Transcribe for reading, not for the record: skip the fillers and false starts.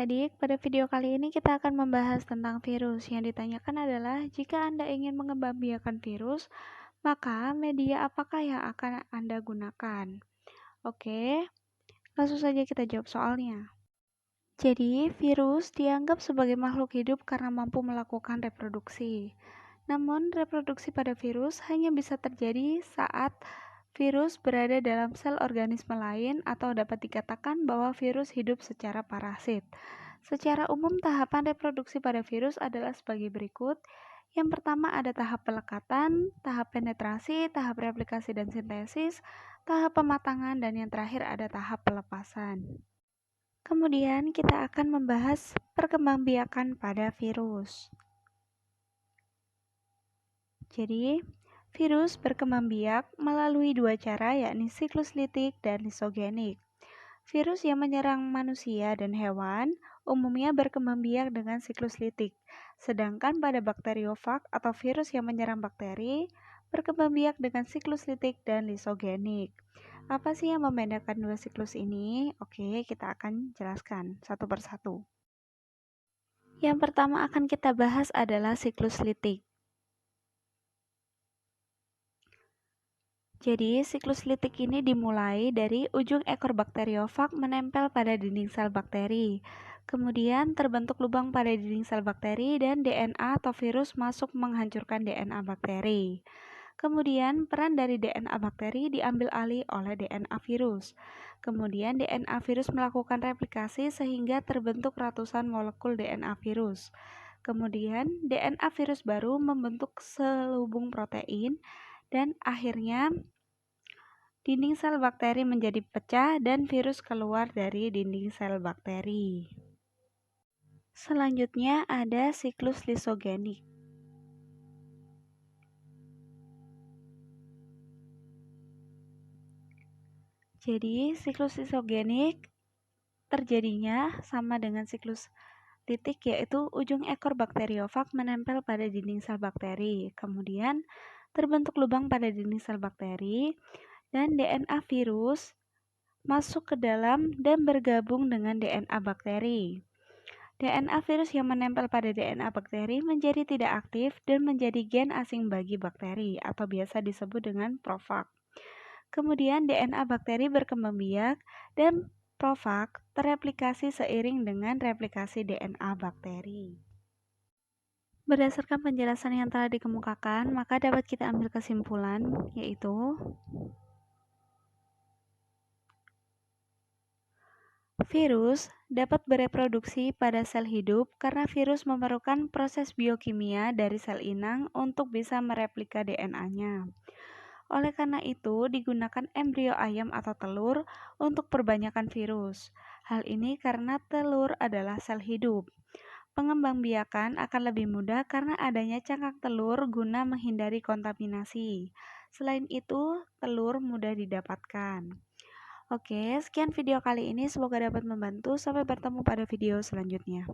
adik-adik, pada video kali ini kita akan membahas tentang virus. Yang ditanyakan adalah, jika Anda ingin mengembangbiakan virus, maka media apakah yang akan Anda gunakan? Oke, langsung saja kita jawab soalnya. Jadi, virus dianggap sebagai makhluk hidup karena mampu melakukan reproduksi. Namun, reproduksi pada virus hanya bisa terjadi saat virus berada dalam sel organisme lain atau dapat dikatakan bahwa virus hidup secara parasit. Secara umum, tahapan reproduksi pada virus adalah sebagai berikut. Yang pertama ada tahap pelekatan, tahap penetrasi, tahap replikasi dan sintesis, tahap pematangan, dan yang terakhir ada tahap pelepasan. Kemudian kita akan membahas perkembangbiakan pada virus. Jadi, virus berkembang biak melalui dua cara, yakni siklus litik dan lisogenik. Virus yang menyerang manusia dan hewan umumnya berkembang biak dengan siklus litik, sedangkan pada bakteriofag atau virus yang menyerang bakteri berkembang biak dengan siklus litik dan lisogenik. Apa sih yang membedakan dua siklus ini? Oke, kita akan jelaskan satu persatu. Yang pertama akan kita bahas adalah siklus litik. Jadi, siklus litik ini dimulai dari ujung ekor bakteriofag menempel pada dinding sel bakteri. Kemudian terbentuk lubang pada dinding sel bakteri dan DNA atau virus masuk menghancurkan DNA bakteri. Kemudian peran dari DNA bakteri diambil alih oleh DNA virus. Kemudian DNA virus melakukan replikasi sehingga terbentuk ratusan molekul DNA virus. Kemudian DNA virus baru membentuk selubung protein dan akhirnya dinding sel bakteri menjadi pecah dan virus keluar dari dinding sel bakteri. Selanjutnya ada siklus lisogenik. Jadi, siklus lisogenik terjadinya sama dengan siklus litik, yaitu ujung ekor bakteriofag menempel pada dinding sel bakteri. Kemudian terbentuk lubang pada dinding sel bakteri dan DNA virus masuk ke dalam dan bergabung dengan DNA bakteri. DNA virus yang menempel pada DNA bakteri menjadi tidak aktif dan menjadi gen asing bagi bakteri atau biasa disebut dengan profag. Kemudian DNA bakteri berkembang biak dan profag tereplikasi seiring dengan replikasi DNA bakteri. Berdasarkan penjelasan yang telah dikemukakan, maka dapat kita ambil kesimpulan, yaitu virus dapat bereproduksi pada sel hidup karena virus memerlukan proses biokimia dari sel inang untuk bisa mereplika DNA-nya. Oleh karena itu, digunakan embrio ayam atau telur untuk perbanyakan virus. Hal ini karena telur adalah sel hidup. Pengembangbiakan akan lebih mudah karena adanya cangkang telur guna menghindari kontaminasi. Selain itu, telur mudah didapatkan. Oke, sekian video kali ini. Semoga dapat membantu. Sampai bertemu pada video selanjutnya.